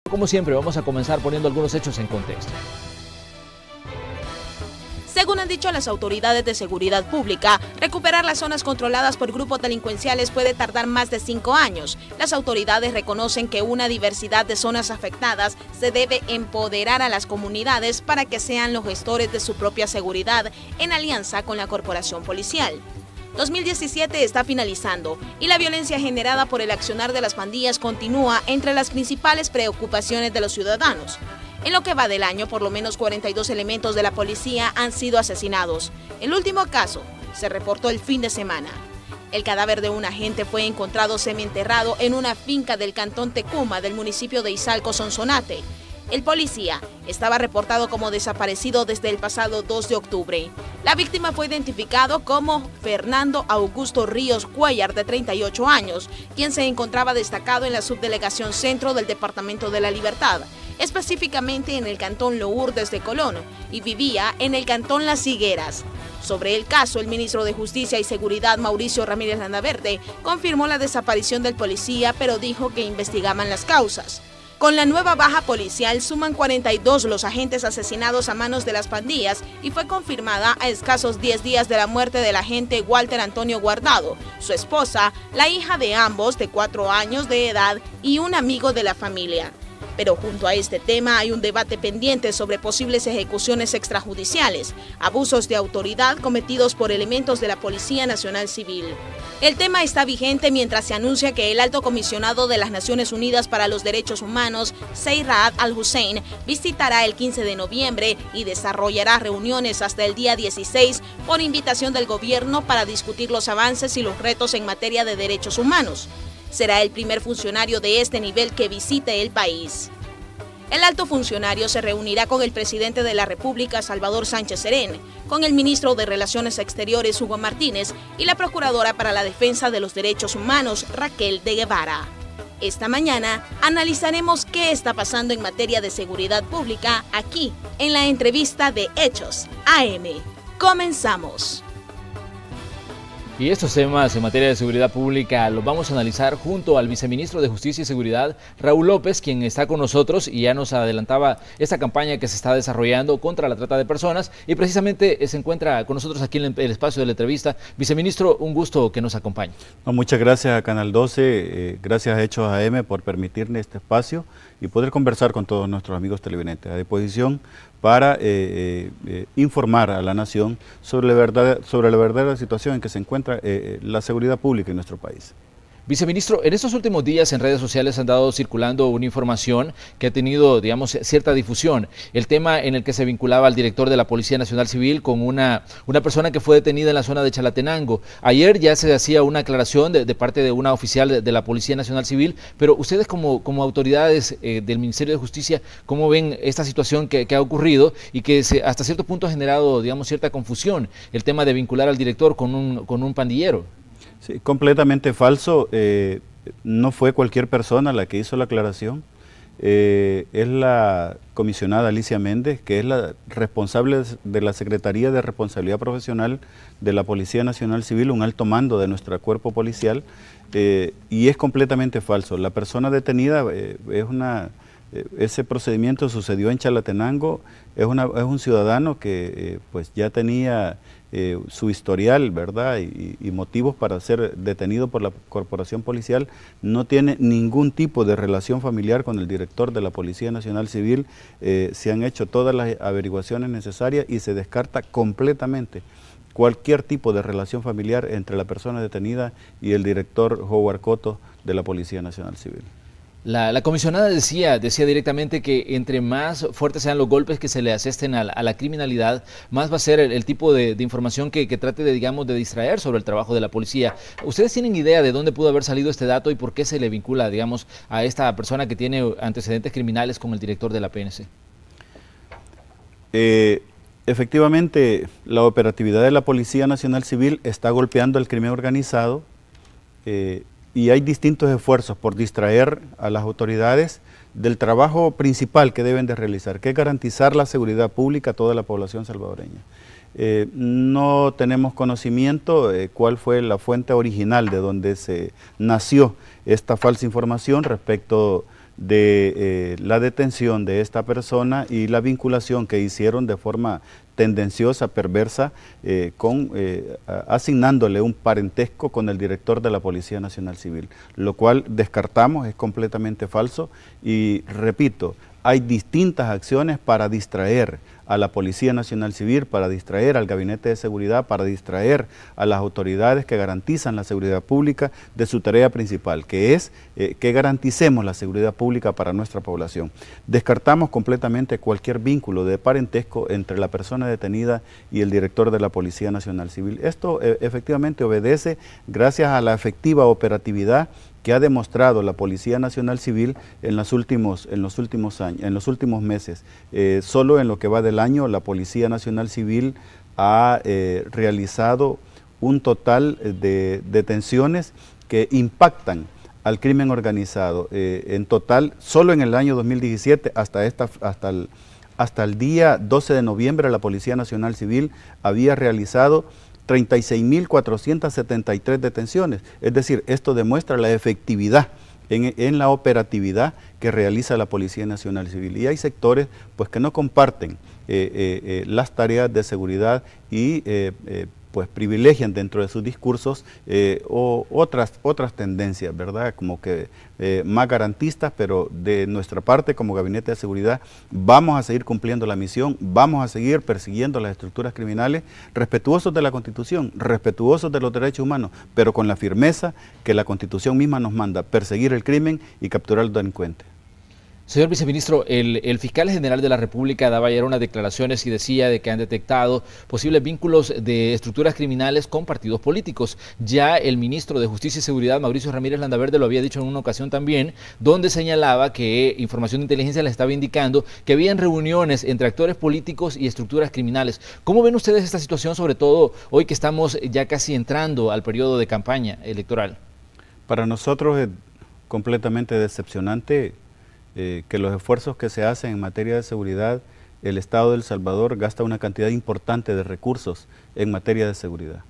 Como siempre, vamos a comenzar poniendo algunos hechos en contexto. Según han dicho las autoridades de seguridad pública, recuperar las zonas controladas por grupos delincuenciales puede tardar más de 5 años. Las autoridades reconocen que una diversidad de zonas afectadas se debe empoderar a las comunidades para que sean los gestores de su propia seguridad en alianza con la corporación policial. 2017 está finalizando y la violencia generada por el accionar de las pandillas continúa entre las principales preocupaciones de los ciudadanos. En lo que va del año, por lo menos 42 elementos de la policía han sido asesinados. El último caso se reportó el fin de semana. El cadáver de un agente fue encontrado semienterrado en una finca del cantón Tecuma del municipio de Izalco, Sonsonate. El policía estaba reportado como desaparecido desde el pasado 2 de octubre. La víctima fue identificado como Fernando Augusto Ríos Cuellar, de 38 años, quien se encontraba destacado en la subdelegación centro del Departamento de la Libertad, específicamente en el cantón Lourdes de Colón, y vivía en el cantón Las Higueras. Sobre el caso, el ministro de Justicia y Seguridad, Mauricio Ramírez Landaverde, confirmó la desaparición del policía, pero dijo que investigaban las causas. Con la nueva baja policial suman 42 los agentes asesinados a manos de las pandillas y fue confirmada a escasos 10 días de la muerte del agente Walter Antonio Guardado, su esposa, la hija de ambos de 4 años de edad y un amigo de la familia. Pero junto a este tema hay un debate pendiente sobre posibles ejecuciones extrajudiciales, abusos de autoridad cometidos por elementos de la Policía Nacional Civil. El tema está vigente mientras se anuncia que el alto comisionado de las Naciones Unidas para los Derechos Humanos, Zeid Ra'ad al-Hussein, visitará el 15 de noviembre y desarrollará reuniones hasta el día 16 por invitación del gobierno para discutir los avances y los retos en materia de derechos humanos. Será el primer funcionario de este nivel que visite el país. El alto funcionario se reunirá con el presidente de la República, Salvador Sánchez Serén, con el ministro de Relaciones Exteriores, Hugo Martínez, y la procuradora para la defensa de los derechos humanos, Raquel de Guevara. Esta mañana analizaremos qué está pasando en materia de seguridad pública aquí, en la entrevista de Hechos AM. Comenzamos. Y estos temas en materia de seguridad pública los vamos a analizar junto al viceministro de Justicia y Seguridad, Raúl López, quien está con nosotros y ya nos adelantaba esta campaña que se está desarrollando contra la trata de personas y precisamente se encuentra con nosotros aquí en el espacio de la entrevista. Viceministro, un gusto que nos acompañe. Muchas gracias a Canal 12, gracias a Hechos AM por permitirme este espacio y poder conversar con todos nuestros amigos televidentes. A disposición para informar a la nación sobre la verdadera situación en que se encuentra la seguridad pública en nuestro país. Viceministro, en estos últimos días en redes sociales han dado circulando una información que ha tenido, digamos, cierta difusión. El tema en el que se vinculaba al director de la Policía Nacional Civil con una persona que fue detenida en la zona de Chalatenango. Ayer ya se hacía una aclaración de parte de una oficial de la Policía Nacional Civil, pero ustedes como autoridades del Ministerio de Justicia, ¿cómo ven esta situación que ha ocurrido y que hasta cierto punto ha generado, digamos, cierta confusión, el tema de vincular al director con un pandillero? Sí, completamente falso. No fue cualquier persona la que hizo la aclaración. Es la comisionada Alicia Méndez, que es la responsable de la Secretaría de Responsabilidad Profesional de la Policía Nacional Civil, un alto mando de nuestro cuerpo policial, y es completamente falso. La persona detenida ese procedimiento sucedió en Chalatenango, es un ciudadano que pues ya tenía su historial, ¿verdad? Y motivos para ser detenido por la corporación policial. No tiene ningún tipo de relación familiar con el director de la Policía Nacional Civil. Se han hecho todas las averiguaciones necesarias y se descarta completamente cualquier tipo de relación familiar entre la persona detenida y el director Howard Cotto de la Policía Nacional Civil. La comisionada decía directamente que entre más fuertes sean los golpes que se le asesten a la criminalidad, más va a ser el tipo de información que trate de, digamos, de distraer sobre el trabajo de la policía. ¿Ustedes tienen idea de dónde pudo haber salido este dato y por qué se le vincula, digamos, a esta persona que tiene antecedentes criminales con el director de la PNC? Efectivamente, la operatividad de la Policía Nacional Civil está golpeando al crimen organizado, y hay distintos esfuerzos por distraer a las autoridades del trabajo principal que deben de realizar, que es garantizar la seguridad pública a toda la población salvadoreña. No tenemos conocimiento cuál fue la fuente original de donde se nació esta falsa información respecto de la detención de esta persona y la vinculación que hicieron de forma tendenciosa, perversa, asignándole un parentesco con el director de la Policía Nacional Civil, lo cual descartamos, es completamente falso y repito, hay distintas acciones para distraer a la Policía Nacional Civil, para distraer al Gabinete de Seguridad, para distraer a las autoridades que garantizan la seguridad pública de su tarea principal, que es que garanticemos la seguridad pública para nuestra población. Descartamos completamente cualquier vínculo de parentesco entre la persona detenida y el director de la Policía Nacional Civil. Esto efectivamente obedece gracias a la efectiva operatividad que ha demostrado la Policía Nacional Civil en los últimos meses. Solo en lo que va del año, la Policía Nacional Civil ha realizado un total de detenciones que impactan al crimen organizado. En total, solo en el año 2017, hasta el día 12 de noviembre, la Policía Nacional Civil había realizado 36.473 detenciones. Es decir, esto demuestra la efectividad en la operatividad que realiza la Policía Nacional Civil. Y hay sectores pues, que no comparten las tareas de seguridad y pues privilegian dentro de sus discursos o otras tendencias, ¿verdad? Como que más garantistas, pero de nuestra parte como Gabinete de Seguridad vamos a seguir cumpliendo la misión, vamos a seguir persiguiendo las estructuras criminales, respetuosos de la Constitución, respetuosos de los derechos humanos, pero con la firmeza que la Constitución misma nos manda, perseguir el crimen y capturar al delincuente. Señor viceministro, el fiscal general de la República daba ayer unas declaraciones y decía de que han detectado posibles vínculos de estructuras criminales con partidos políticos. Ya el ministro de Justicia y Seguridad, Mauricio Ramírez Landaverde, lo había dicho en una ocasión también, donde señalaba que información de inteligencia le estaba indicando que habían reuniones entre actores políticos y estructuras criminales. ¿Cómo ven ustedes esta situación, sobre todo hoy que estamos ya casi entrando al periodo de campaña electoral? Para nosotros es completamente decepcionante que los esfuerzos que se hacen en materia de seguridad, el Estado de El Salvador gasta una cantidad importante de recursos en materia de seguridad.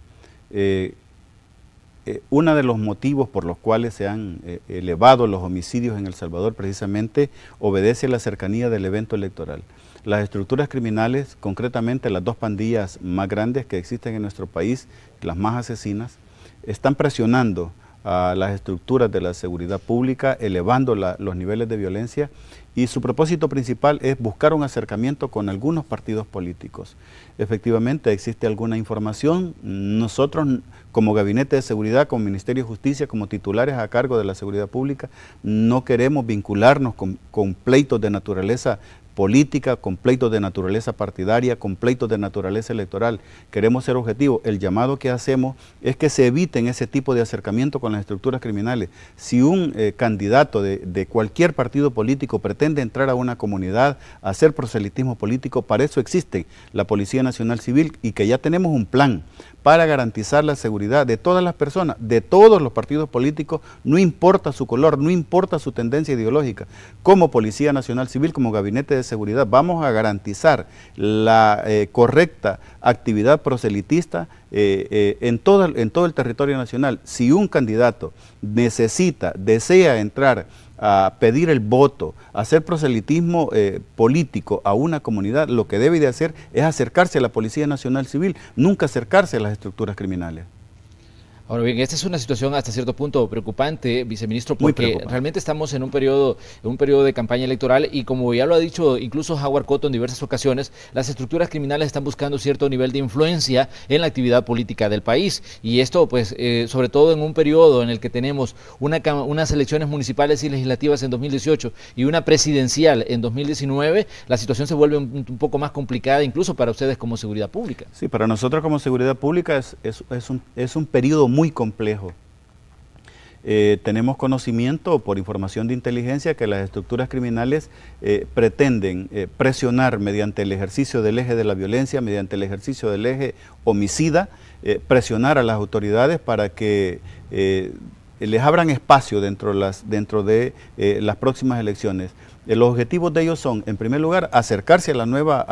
Uno de los motivos por los cuales se han elevado los homicidios en El Salvador precisamente obedece a la cercanía del evento electoral. Las estructuras criminales, concretamente las dos pandillas más grandes que existen en nuestro país, las más asesinas, están presionando a las estructuras de la seguridad pública, elevando los niveles de violencia, y su propósito principal es buscar un acercamiento con algunos partidos políticos. Efectivamente, existe alguna información. Nosotros, como Gabinete de Seguridad, como Ministerio de Justicia, como titulares a cargo de la seguridad pública, no queremos vincularnos con pleitos de naturaleza política, con pleitos de naturaleza partidaria, con pleitos de naturaleza electoral. Queremos ser objetivos. El llamado que hacemos es que se eviten ese tipo de acercamiento con las estructuras criminales. Si un candidato de cualquier partido político pretende entrar a una comunidad a hacer proselitismo político, para eso existe la Policía Nacional Civil y que ya tenemos un plan para garantizar la seguridad de todas las personas, de todos los partidos políticos, no importa su color, no importa su tendencia ideológica. Como Policía Nacional Civil, como Gabinete de Seguridad, vamos a garantizar la correcta actividad proselitista en todo el territorio nacional. Si un candidato desea entrar a pedir el voto, a hacer proselitismo político a una comunidad, lo que debe de hacer es acercarse a la Policía Nacional Civil, nunca acercarse a las estructuras criminales. Ahora bien, esta es una situación hasta cierto punto preocupante, viceministro, porque realmente estamos en un periodo de campaña electoral y como ya lo ha dicho incluso Howard Cotto en diversas ocasiones, las estructuras criminales están buscando cierto nivel de influencia en la actividad política del país y esto pues sobre todo en un periodo en el que tenemos unas elecciones municipales y legislativas en 2018 y una presidencial en 2019, la situación se vuelve un poco más complicada incluso para ustedes como seguridad pública. Sí, para nosotros como seguridad pública es un periodo muy complejo. Tenemos conocimiento por información de inteligencia que las estructuras criminales pretenden presionar mediante el ejercicio del eje de la violencia, mediante el ejercicio del eje homicida, presionar a las autoridades para que les abran espacio dentro de las próximas elecciones. Los objetivos de ellos son, en primer lugar, acercarse a las nuevas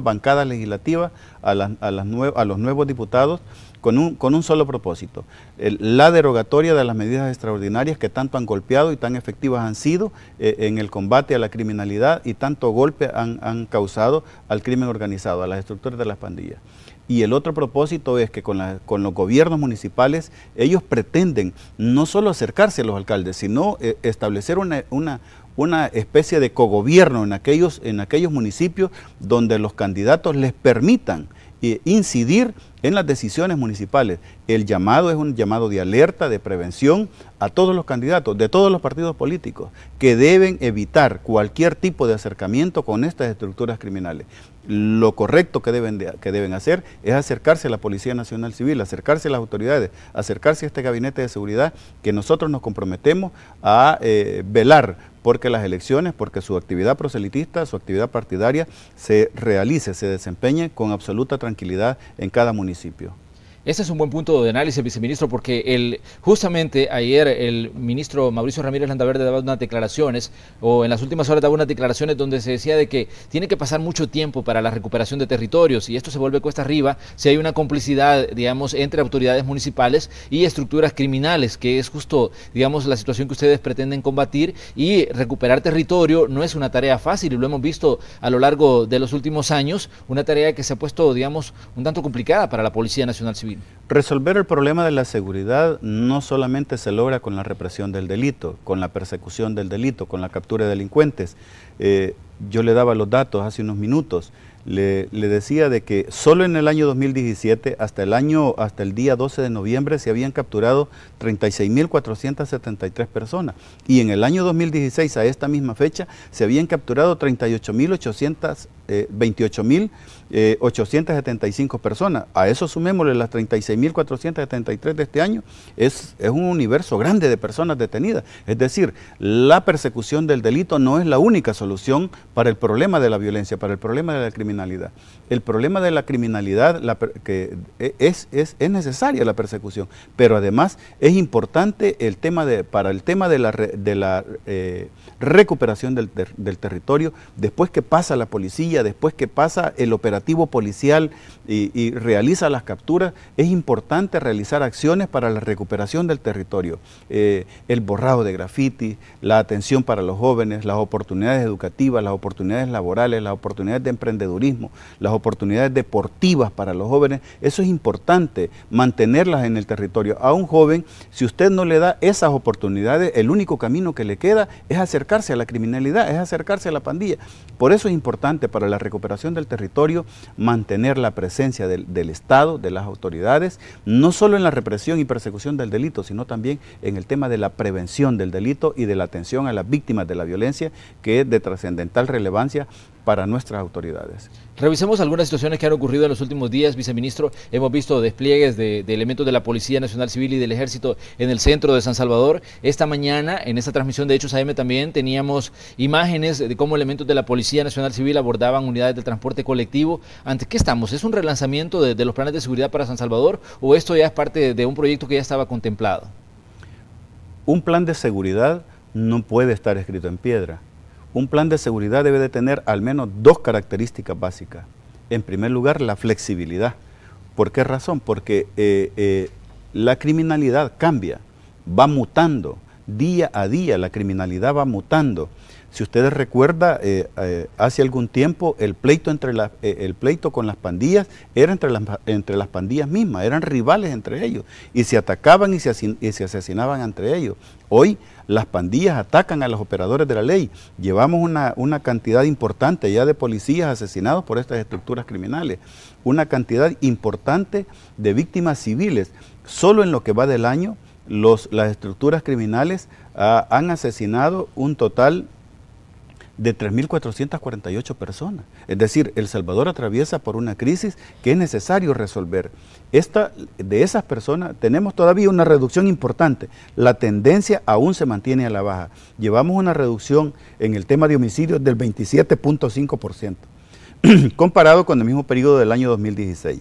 bancadas legislativas, a los nuevos diputados, con un solo propósito: la derogatoria de las medidas extraordinarias que tanto han golpeado y tan efectivas han sido en el combate a la criminalidad y tanto golpe han causado al crimen organizado, a las estructuras de las pandillas. Y el otro propósito es que con los gobiernos municipales ellos pretenden no solo acercarse a los alcaldes, sino establecer una especie de cogobierno en aquellos municipios donde los candidatos les permitan incidir en las decisiones municipales. El llamado es un llamado de alerta, de prevención a todos los candidatos de todos los partidos políticos que deben evitar cualquier tipo de acercamiento con estas estructuras criminales. Lo correcto que deben hacer es acercarse a la Policía Nacional Civil, acercarse a las autoridades, acercarse a este gabinete de seguridad, que nosotros nos comprometemos a velar porque las elecciones, porque su actividad proselitista, su actividad partidaria se realice, se desempeñe con absoluta tranquilidad en cada municipio. Ese es un buen punto de análisis, viceministro, porque justamente ayer el ministro Mauricio Ramírez Landaverde daba unas declaraciones, o en las últimas horas daba unas declaraciones donde se decía de que tiene que pasar mucho tiempo para la recuperación de territorios y esto se vuelve cuesta arriba si hay una complicidad, digamos, entre autoridades municipales y estructuras criminales, que es justo, digamos, la situación que ustedes pretenden combatir. Y recuperar territorio no es una tarea fácil y lo hemos visto a lo largo de los últimos años, una tarea que se ha puesto, digamos, un tanto complicada para la Policía Nacional Civil. Resolver el problema de la seguridad no solamente se logra con la represión del delito, con la persecución del delito, con la captura de delincuentes. Yo le daba los datos hace unos minutos. Le decía de que solo en el año 2017, hasta el día 12 de noviembre, se habían capturado 36.473 personas. Y en el año 2016, a esta misma fecha, se habían capturado 28.875 personas. A eso sumémosle las 36.473 de este año, es un universo grande de personas detenidas. Es decir, la persecución del delito no es la única solución para el problema de la violencia, para el problema de la criminalidad. El problema de la criminalidad, es necesaria la persecución, pero además es importante para el tema de la recuperación del territorio, después que pasa la policía, después que pasa el operativo policial y realiza las capturas, es importante realizar acciones para la recuperación del territorio. El borrado de graffiti, la atención para los jóvenes, las oportunidades educativas, las oportunidades laborales, las oportunidades de emprendedurismo, las oportunidades deportivas para los jóvenes, eso es importante, mantenerlas en el territorio. A un joven, si usted no le da esas oportunidades, el único camino que le queda es acercarse a la criminalidad, es acercarse a la pandilla. Por eso es importante para la recuperación del territorio mantener la presencia del Estado, de las autoridades, no solo en la represión y persecución del delito, sino también en el tema de la prevención del delito y de la atención a las víctimas de la violencia, que es de trascendental relevancia para nuestras autoridades. Revisemos algunas situaciones que han ocurrido en los últimos días, viceministro. Hemos visto despliegues de elementos de la Policía Nacional Civil y del Ejército en el centro de San Salvador. Esta mañana, en esta transmisión de Hechos AM también, teníamos imágenes de cómo elementos de la Policía Nacional Civil abordaban unidades de transporte colectivo. ¿Ante qué estamos? ¿Es un relanzamiento de los planes de seguridad para San Salvador o esto ya es parte de un proyecto que ya estaba contemplado? Un plan de seguridad no puede estar escrito en piedra. Un plan de seguridad debe de tener al menos dos características básicas. En primer lugar, la flexibilidad. ¿Por qué razón? Porque la criminalidad cambia, va mutando, día a día la criminalidad va mutando. Si ustedes recuerdan, hace algún tiempo el pleito con las pandillas era entre las pandillas mismas, eran rivales entre ellos y se atacaban y se asesinaban entre ellos. Hoy las pandillas atacan a los operadores de la ley. Llevamos una cantidad importante ya de policías asesinados por estas estructuras criminales, una cantidad importante de víctimas civiles. Solo en lo que va del año, las estructuras criminales han asesinado un total de 3.448 personas. Es decir, El Salvador atraviesa por una crisis que es necesario resolver. De esas personas tenemos todavía una reducción importante. La tendencia aún se mantiene a la baja. Llevamos una reducción en el tema de homicidios del 27.5%, comparado con el mismo periodo del año 2016.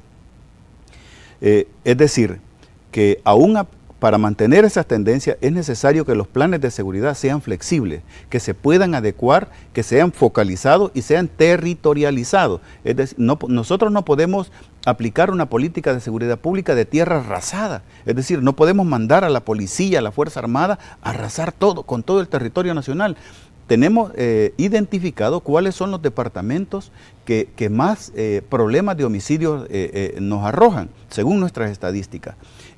Es decir, que aún para mantener esas tendencias es necesario que los planes de seguridad sean flexibles, que se puedan adecuar, que sean focalizados y sean territorializados. Es decir, nosotros no podemos aplicar una política de seguridad pública de tierra arrasada. Es decir, no podemos mandar a la policía, a la Fuerza Armada, a arrasar todo, con todo el territorio nacional. Tenemos identificado cuáles son los departamentos que más problemas de homicidios nos arrojan, según nuestras estadísticas.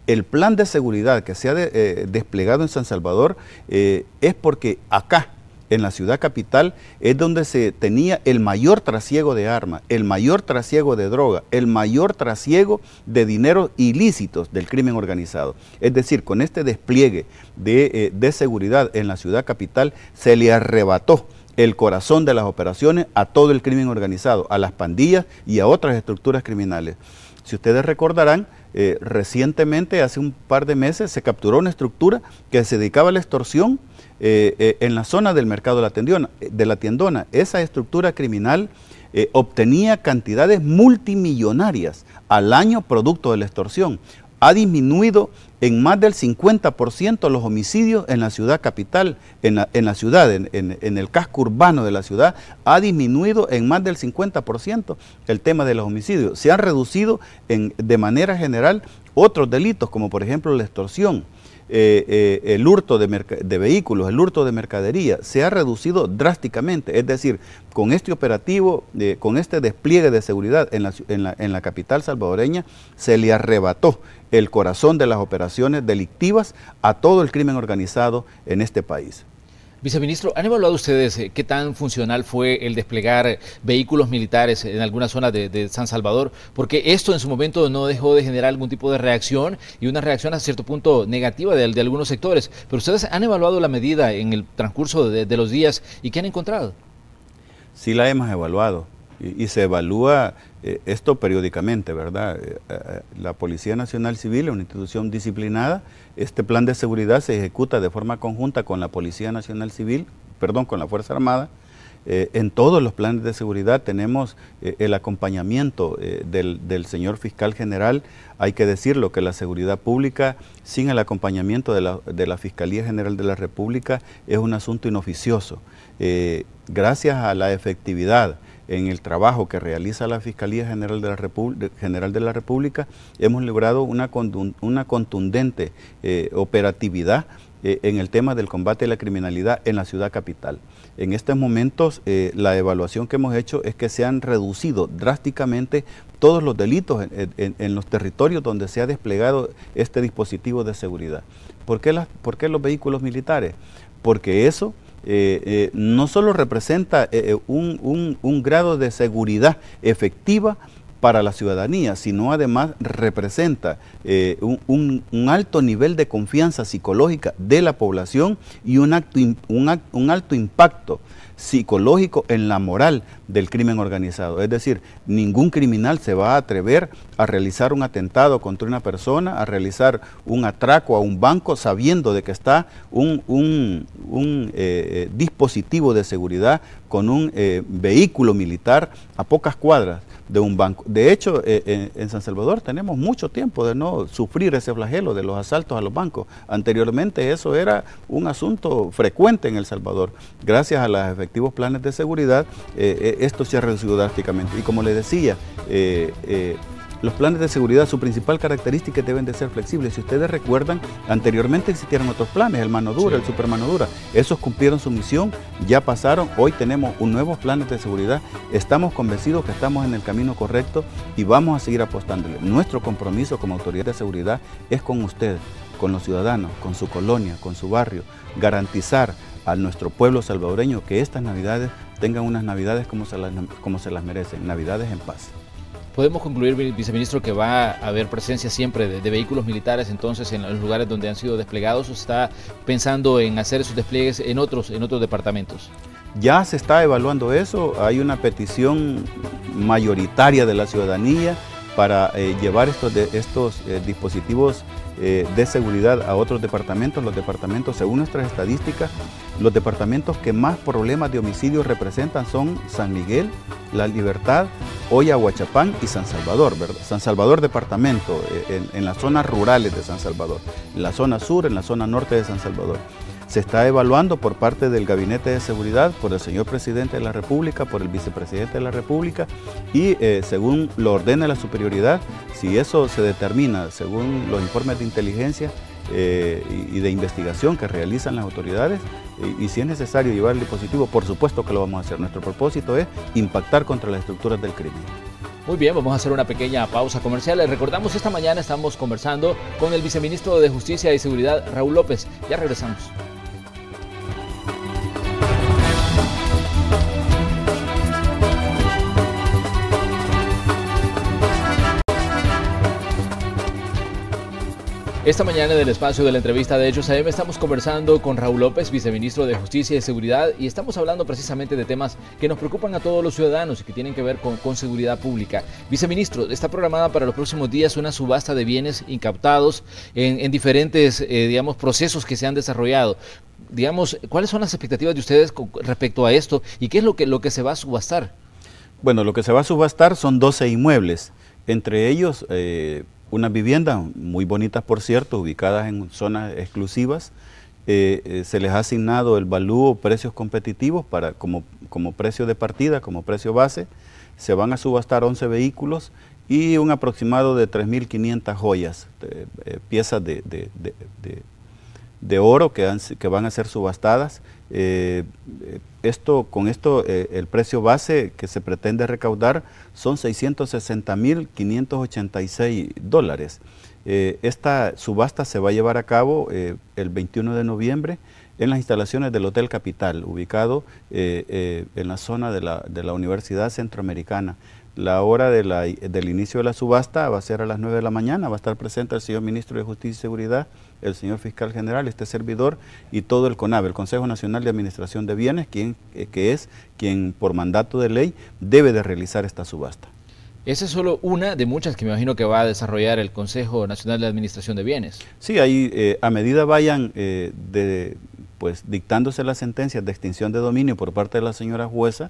El plan de seguridad que se ha desplegado en San Salvador es porque acá, en la ciudad capital, es donde se tenía el mayor trasiego de armas, el mayor trasiego de droga, el mayor trasiego de dinero ilícitos del crimen organizado. Es decir, con este despliegue de seguridad en la ciudad capital, se le arrebató el corazón de las operaciones a todo el crimen organizado, a las pandillas y a otras estructuras criminales. Si ustedes recordarán, recientemente, hace un par de meses, se capturó una estructura que se dedicaba a la extorsión en la zona del mercado de la Tiendona. Esa estructura criminal obtenía cantidades multimillonarias al año producto de la extorsión. Ha disminuido en más del 50% los homicidios en la ciudad capital, en el casco urbano de la ciudad, ha disminuido en más del 50% el tema de los homicidios. Se han reducido de manera general otros delitos, como por ejemplo la extorsión, el hurto de vehículos, el hurto de mercadería, se ha reducido drásticamente. Es decir, con este operativo, con este despliegue de seguridad en la capital salvadoreña, se le arrebató el corazón de las operaciones delictivas a todo el crimen organizado en este país. Viceministro, ¿han evaluado ustedes qué tan funcional fue el desplegar vehículos militares en algunas zonas de San Salvador? Porque esto en su momento no dejó de generar algún tipo de reacción y una reacción a cierto punto negativa de algunos sectores. Pero ustedes han evaluado la medida en el transcurso de los días y ¿qué han encontrado? Sí la hemos evaluado y se evalúa esto periódicamente, ¿verdad? La Policía Nacional Civil es una institución disciplinada. Este plan de seguridad se ejecuta de forma conjunta con la Policía Nacional Civil, con la Fuerza Armada. En todos los planes de seguridad tenemos el acompañamiento del señor fiscal general. Hay que decirlo que la seguridad pública sin el acompañamiento de la Fiscalía General de la República es un asunto inoficioso. Gracias a la efectividad en el trabajo que realiza la Fiscalía General de la República, hemos logrado una contundente operatividad en el tema del combate a la criminalidad en la ciudad capital. En estos momentos, la evaluación que hemos hecho es que se han reducido drásticamente todos los delitos en los territorios donde se ha desplegado este dispositivo de seguridad. ¿Por qué los vehículos militares? Porque eso no solo representa un grado de seguridad efectiva para la ciudadanía, sino además representa un alto nivel de confianza psicológica de la población y un alto impacto psicológico en la moral del crimen organizado. Es decir, ningún criminal se va a atrever a realizar un atentado contra una persona, a realizar un atraco a un banco sabiendo de que está un dispositivo de seguridad con un vehículo militar a pocas cuadras de un banco. De hecho, en San Salvador tenemos mucho tiempo de no sufrir ese flagelo de los asaltos a los bancos. Anteriormente eso era un asunto frecuente en El Salvador. Gracias a los efectivos planes de seguridad, esto se ha reducido drásticamente. Y como les decía, los planes de seguridad, su principal característica deben de ser flexibles. Si ustedes recuerdan, anteriormente existieron otros planes, el mano dura, sí, el super mano dura. Esos cumplieron su misión, ya pasaron, hoy tenemos nuevos planes de seguridad. Estamos convencidos que estamos en el camino correcto y vamos a seguir apostándole. Nuestro compromiso como autoridad de seguridad es con ustedes, con los ciudadanos, con su colonia, con su barrio, garantizar a nuestro pueblo salvadoreño que estas Navidades tengan unas Navidades como se las merecen, Navidades en paz. ¿Podemos concluir, viceministro, que va a haber presencia siempre de vehículos militares entonces en los lugares donde han sido desplegados o se está pensando en hacer esos despliegues en otros departamentos? Ya se está evaluando eso, hay una petición mayoritaria de la ciudadanía para llevar estos dispositivos de seguridad a otros departamentos. Los departamentos, según nuestras estadísticas, los departamentos que más problemas de homicidio representan son San Miguel, La Libertad, hoy Aguachapán y San Salvador, ¿verdad? San Salvador departamento, en las zonas rurales de San Salvador, en la zona sur, en la zona norte de San Salvador. Se está evaluando por parte del Gabinete de Seguridad, por el señor Presidente de la República, por el Vicepresidente de la República y según lo ordene la superioridad, si eso se determina según los informes de inteligencia y de investigación que realizan las autoridades, y si es necesario llevar el dispositivo, por supuesto que lo vamos a hacer. Nuestro propósito es impactar contra las estructuras del crimen. Muy bien, vamos a hacer una pequeña pausa comercial. Les recordamos, esta mañana estamos conversando con el viceministro de Justicia y Seguridad, Raúl López. Ya regresamos. Esta mañana en el espacio de la entrevista de Hechos AM estamos conversando con Raúl López, viceministro de Justicia y Seguridad, y estamos hablando precisamente de temas que nos preocupan a todos los ciudadanos y que tienen que ver con seguridad pública. Viceministro, está programada para los próximos días una subasta de bienes incautados en diferentes, digamos, procesos que se han desarrollado. Digamos, ¿cuáles son las expectativas de ustedes respecto a esto y qué es lo que se va a subastar? Bueno, lo que se va a subastar son 12 inmuebles, entre ellos unas viviendas muy bonitas, por cierto, ubicadas en zonas exclusivas. Se les ha asignado el valúo, precios competitivos como precio de partida, como precio base. Se van a subastar 11 vehículos y un aproximado de 3.500 joyas, piezas de oro que van a ser subastadas. Con esto el precio base que se pretende recaudar son $660.586. Esta subasta se va a llevar a cabo el 21 de noviembre en las instalaciones del Hotel Capital, ubicado en la zona de la Universidad Centroamericana. La hora del inicio de la subasta va a ser a las 9 de la mañana, va a estar presente el señor Ministro de Justicia y Seguridad, el señor Fiscal General, este servidor y todo el CONAB, el Consejo Nacional de Administración de Bienes, que es quien por mandato de ley debe de realizar esta subasta. Esa es solo una de muchas que me imagino que va a desarrollar el Consejo Nacional de Administración de Bienes. Sí, ahí a medida vayan dictándose las sentencias de extinción de dominio por parte de la señora jueza,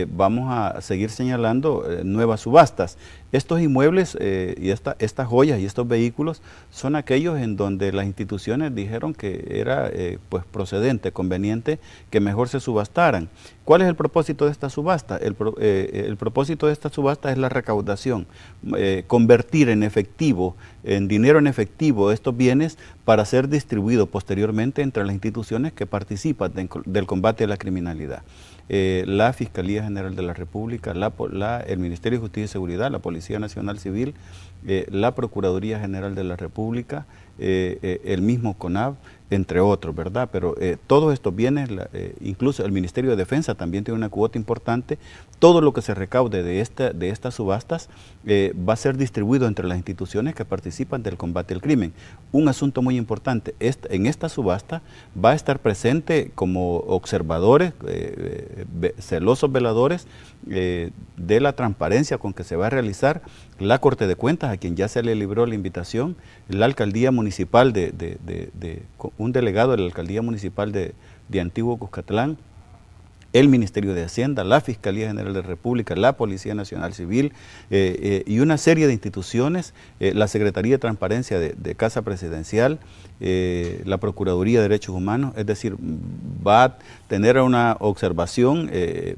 vamos a seguir señalando nuevas subastas. Estos inmuebles y estas joyas y estos vehículos son aquellos en donde las instituciones dijeron que era procedente, conveniente, que mejor se subastaran. ¿Cuál es el propósito de esta subasta? El propósito de esta subasta es la recaudación, convertir en efectivo, en dinero en efectivo estos bienes para ser distribuidos posteriormente entre las instituciones que participan del combate a la criminalidad. La Fiscalía General de la República, el Ministerio de Justicia y Seguridad, la Policía Nacional Civil, la Procuraduría General de la República, el mismo CONAB, entre otros, ¿verdad? Pero todos estos bienes, incluso el Ministerio de Defensa también tiene una cuota importante. Todo lo que se recaude de estas subastas va a ser distribuido entre las instituciones que participan del combate al crimen. Un asunto muy importante, en esta subasta va a estar presente como observadores, celosos veladores de la transparencia con que se va a realizar la Corte de Cuentas, a quien ya se le libró la invitación, la Alcaldía Municipal un delegado de la Alcaldía Municipal de Antiguo Cuscatlán, el Ministerio de Hacienda, la Fiscalía General de la República, la Policía Nacional Civil y una serie de instituciones, la Secretaría de Transparencia de Casa Presidencial, la Procuraduría de Derechos Humanos, es decir, va a tener una observación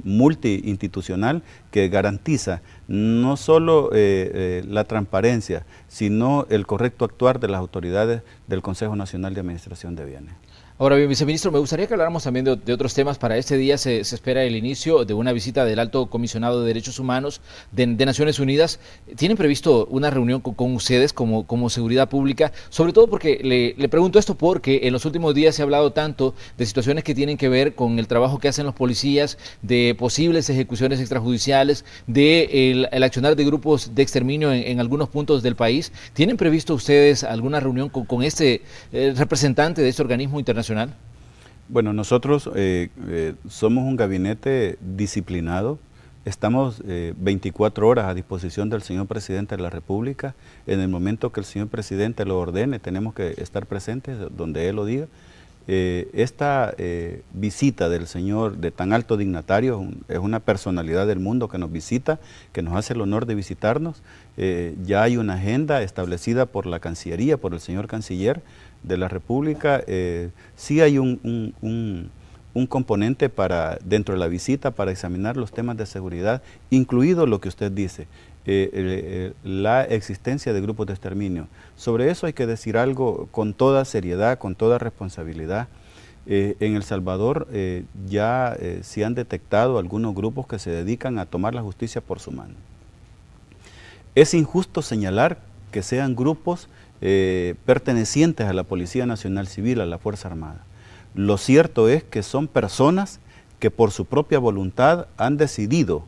multiinstitucional que garantiza no solo la transparencia, sino el correcto actuar de las autoridades del Consejo Nacional de Administración de Bienes. Ahora bien, viceministro, me gustaría que habláramos también de otros temas. Para este día se espera el inicio de una visita del Alto Comisionado de Derechos Humanos de Naciones Unidas. ¿Tienen previsto una reunión con ustedes como seguridad pública? Sobre todo porque le pregunto esto porque en los últimos días se ha hablado tanto de situaciones que tienen que ver con el trabajo que hacen los policías, de posibles ejecuciones extrajudiciales, de el accionar de grupos de exterminio en algunos puntos del país. ¿Tienen previsto ustedes alguna reunión con este representante de este organismo internacional? Bueno, nosotros somos un gabinete disciplinado, estamos 24 horas a disposición del señor Presidente de la República. En el momento que el señor Presidente lo ordene, tenemos que estar presentes donde él lo diga. Esta visita del señor de tan alto dignatario es una personalidad del mundo que nos visita, que nos hace el honor de visitarnos. Ya hay una agenda establecida por la Cancillería, por el señor Canciller de la República. Sí hay un componente dentro de la visita para examinar los temas de seguridad, incluido lo que usted dice, la existencia de grupos de exterminio. Sobre eso hay que decir algo con toda seriedad, con toda responsabilidad. En El Salvador ya se han detectado algunos grupos que se dedican a tomar la justicia por su mano. Es injusto señalar que sean grupos pertenecientes a la Policía Nacional Civil, a la Fuerza Armada. Lo cierto es que son personas que por su propia voluntad han decidido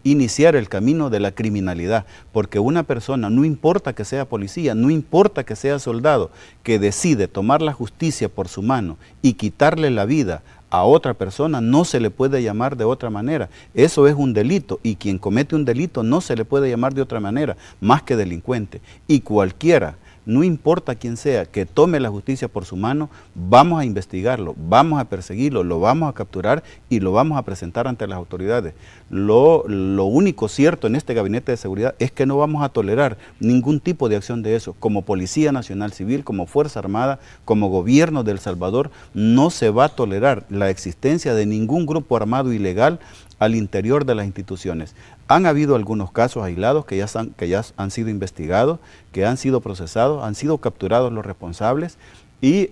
iniciar el camino de la criminalidad, porque una persona, no importa que sea policía, no importa que sea soldado, que decide tomar la justicia por su mano y quitarle la vida a otra persona, no se le puede llamar de otra manera. Eso es un delito, y quien comete un delito no se le puede llamar de otra manera, más que delincuente. Y cualquiera, no importa quién sea, que tome la justicia por su mano, vamos a investigarlo, vamos a perseguirlo, lo vamos a capturar y lo vamos a presentar ante las autoridades. Lo único cierto en este gabinete de seguridad es que no vamos a tolerar ningún tipo de acción de eso. Como Policía Nacional Civil, como Fuerza Armada, como Gobierno de El Salvador, no se va a tolerar la existencia de ningún grupo armado ilegal al interior de las instituciones. Han habido algunos casos aislados que ya han sido investigados, que han sido procesados, han sido capturados los responsables y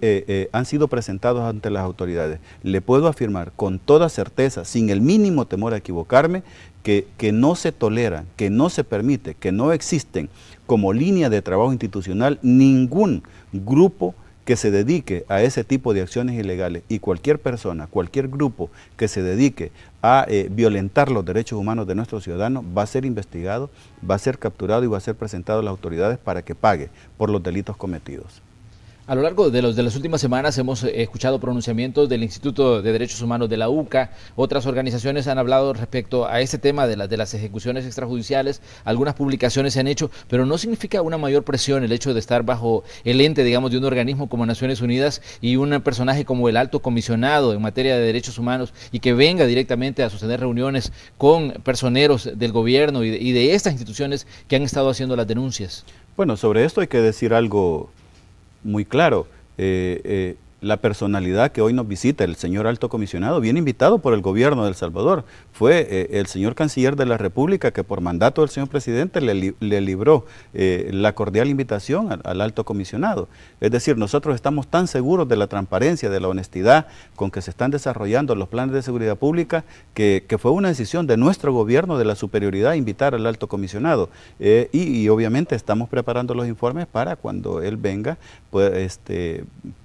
han sido presentados ante las autoridades. Le puedo afirmar con toda certeza, sin el mínimo temor a equivocarme, que no se tolera, que no se permite, que no existen como línea de trabajo institucional ningún grupo que se dedique a ese tipo de acciones ilegales, y cualquier persona, cualquier grupo que se dedique a violentar los derechos humanos de nuestros ciudadanos va a ser investigado, va a ser capturado y va a ser presentado a las autoridades para que pague por los delitos cometidos. A lo largo de las últimas semanas hemos escuchado pronunciamientos del Instituto de Derechos Humanos de la UCA, otras organizaciones han hablado respecto a este tema de las ejecuciones extrajudiciales, algunas publicaciones se han hecho, pero no significa una mayor presión el hecho de estar bajo el ente, digamos, de un organismo como Naciones Unidas y un personaje como el alto comisionado en materia de derechos humanos y que venga directamente a sostener reuniones con personeros del gobierno y de estas instituciones que han estado haciendo las denuncias. Bueno, sobre esto hay que decir algo muy claro. La personalidad que hoy nos visita, el señor alto comisionado, viene invitado por el gobierno de El Salvador. Fue el señor canciller de la República que por mandato del señor presidente le libró la cordial invitación al alto comisionado. Es decir, nosotros estamos tan seguros de la transparencia, de la honestidad con que se están desarrollando los planes de seguridad pública, que fue una decisión de nuestro gobierno, de la superioridad, invitar al alto comisionado. Y obviamente estamos preparando los informes para cuando él venga, pues,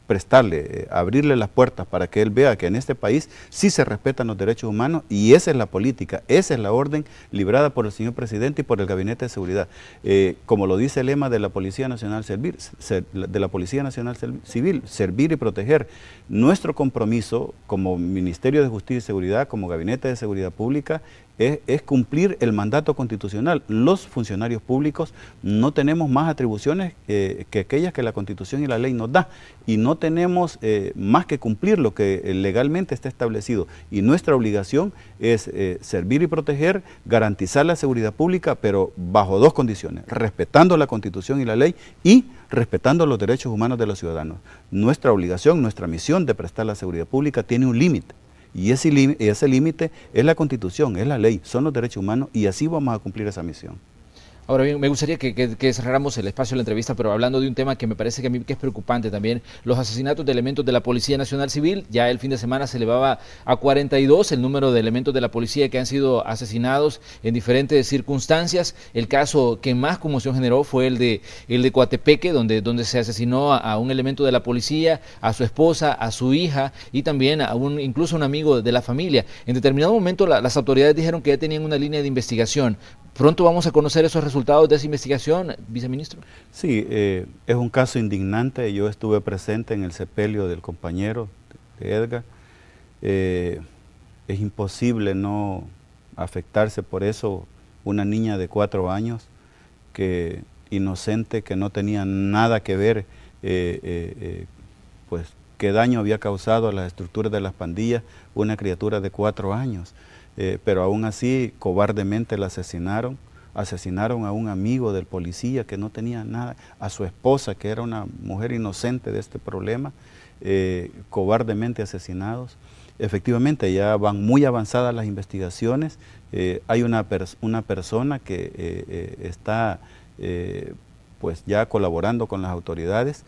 prestarle, abrirle las puertas para que él vea que en este país sí se respetan los derechos humanos, y esa es la política, esa es la orden librada por el señor presidente y por el Gabinete de Seguridad. Como lo dice el lema de la Policía Nacional Civil, servir y proteger. Nuestro compromiso como Ministerio de Justicia y Seguridad, como Gabinete de Seguridad Pública, es cumplir el mandato constitucional. Los funcionarios públicos no tenemos más atribuciones que aquellas que la Constitución y la ley nos da, y no tenemos más que cumplir lo que legalmente está establecido, y nuestra obligación es servir y proteger, garantizar la seguridad pública, pero bajo dos condiciones: respetando la Constitución y la ley y respetando los derechos humanos de los ciudadanos. Nuestra obligación, nuestra misión de prestar la seguridad pública tiene un límite. Y ese límite es la Constitución, es la ley, son los derechos humanos, y así vamos a cumplir esa misión. Ahora bien, me gustaría que cerráramos el espacio de la entrevista, pero hablando de un tema que me parece que a mí que es preocupante también, los asesinatos de elementos de la Policía Nacional Civil. Ya el fin de semana se elevaba a 42 el número de elementos de la policía que han sido asesinados en diferentes circunstancias. El caso que más conmoción generó fue el de Coatepeque, donde se asesinó a un elemento de la policía, a su esposa, a su hija y también incluso a un amigo de la familia. En determinado momento las autoridades dijeron que ya tenían una línea de investigación. ¿Pronto vamos a conocer esos resultados de esa investigación, viceministro? Sí, es un caso indignante. Yo estuve presente en el sepelio del compañero de Edgar. Es imposible no afectarse por eso. Una niña de 4 años, inocente, que no tenía nada que ver pues qué daño había causado a las estructuras de las pandillas una criatura de 4 años. Pero aún así, cobardemente la asesinaron. Asesinaron a un amigo del policía que no tenía nada, a su esposa, que era una mujer inocente de este problema, cobardemente asesinados. Efectivamente, ya van muy avanzadas las investigaciones. Hay una persona que está pues ya colaborando con las autoridades.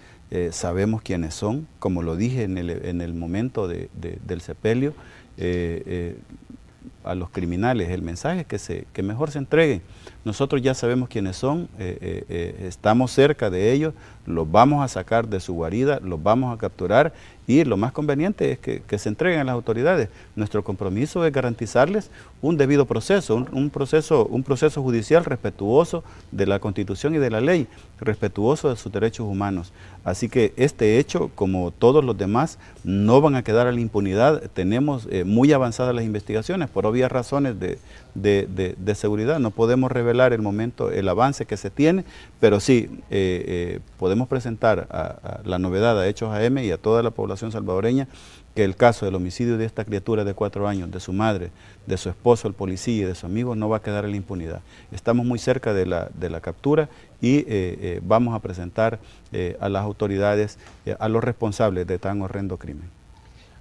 Sabemos quiénes son, como lo dije en el momento del sepelio. A los criminales el mensaje es que mejor se entreguen. Nosotros ya sabemos quiénes son, estamos cerca de ellos, los vamos a sacar de su guarida, los vamos a capturar, y lo más conveniente es que se entreguen a las autoridades. Nuestro compromiso es garantizarles un debido proceso, un proceso judicial respetuoso de la Constitución y de la ley, respetuoso de sus derechos humanos. Así que este hecho, como todos los demás, no van a quedar a la impunidad. Tenemos muy avanzadas las investigaciones, por obvias razones de seguridad. No podemos revelar el avance que se tiene, pero sí podemos presentar a la novedad a Hechos AM y a toda la población salvadoreña que el caso del homicidio de esta criatura de 4 años, de su madre, de su esposo, el policía y de su amigo, no va a quedar en la impunidad. Estamos muy cerca de la captura y vamos a presentar a las autoridades, a los responsables de tan horrendo crimen.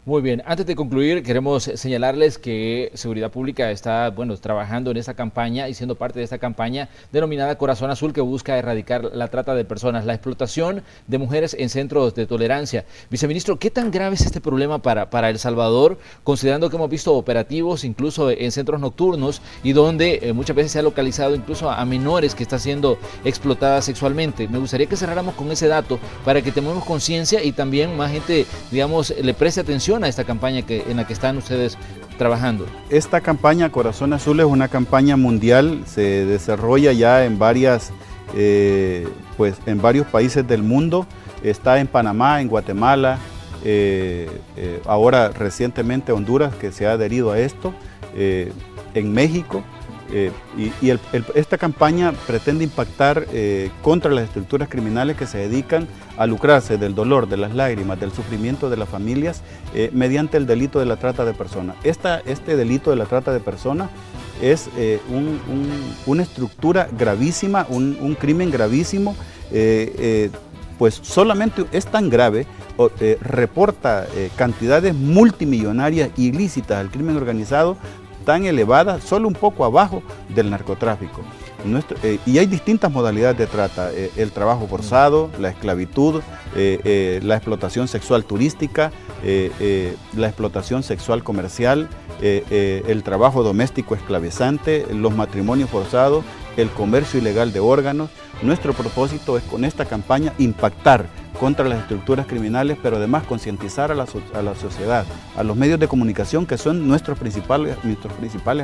Muy bien, antes de concluir queremos señalarles que Seguridad Pública está trabajando en esta campaña y siendo parte de esta campaña denominada Corazón Azul, que busca erradicar la trata de personas, la explotación de mujeres en centros de tolerancia. Viceministro, ¿qué tan grave es este problema para El Salvador, considerando que hemos visto operativos incluso en centros nocturnos y donde muchas veces se ha localizado incluso a menores que están siendo explotadas sexualmente? Me gustaría que cerráramos con ese dato para que tengamos conciencia y también más gente, digamos, le preste atención a esta campaña en la que están ustedes trabajando. Esta campaña Corazón Azul es una campaña mundial, se desarrolla ya en varios países del mundo. Está en Panamá, en Guatemala, ahora recientemente Honduras, que se ha adherido a esto, en México. Esta campaña pretende impactar contra las estructuras criminales que se dedican a lucrarse del dolor, de las lágrimas, del sufrimiento de las familias mediante el delito de la trata de personas. Este delito de la trata de personas es una estructura gravísima, un crimen gravísimo, pues solamente es tan grave, reporta cantidades multimillonarias ilícitas al crimen organizado, tan elevada, solo un poco abajo del narcotráfico. Y hay distintas modalidades de trata: el trabajo forzado, la esclavitud, la explotación sexual turística, la explotación sexual comercial, el trabajo doméstico esclavizante, los matrimonios forzados, el comercio ilegal de órganos. Nuestro propósito es con esta campaña impactar contra las estructuras criminales, pero además concientizar a la sociedad, a los medios de comunicación, que son nuestros principales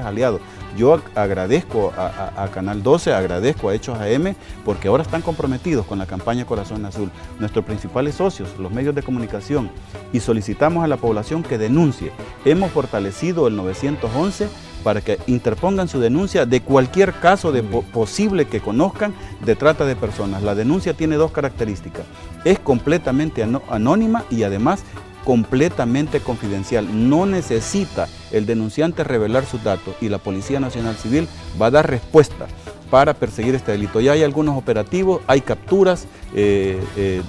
aliados. Yo agradezco a Canal 12, agradezco a Hechos AM, porque ahora están comprometidos con la campaña Corazón Azul, nuestros principales socios, los medios de comunicación, y solicitamos a la población que denuncie. Hemos fortalecido el 911 para que interpongan su denuncia de cualquier caso posible que conozcan de trata de personas. La denuncia tiene 2 características: es completamente anónima y además completamente confidencial. No necesita el denunciante revelar sus datos y la Policía Nacional Civil va a dar respuesta para perseguir este delito. Ya hay algunos operativos, hay capturas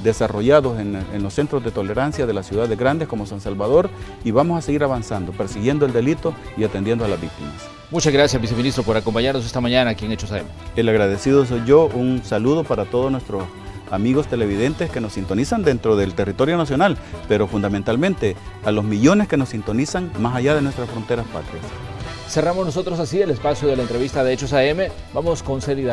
desarrollados en los centros de tolerancia de las ciudades grandes como San Salvador, y vamos a seguir avanzando, persiguiendo el delito y atendiendo a las víctimas. Muchas gracias, viceministro, por acompañarnos esta mañana aquí en Hechos AM. El agradecido soy yo. Un saludo para todos nuestros amigos televidentes que nos sintonizan dentro del territorio nacional, pero fundamentalmente a los millones que nos sintonizan más allá de nuestras fronteras patrias. Cerramos nosotros así el espacio de la entrevista de Hechos AM. Vamos con seriedad.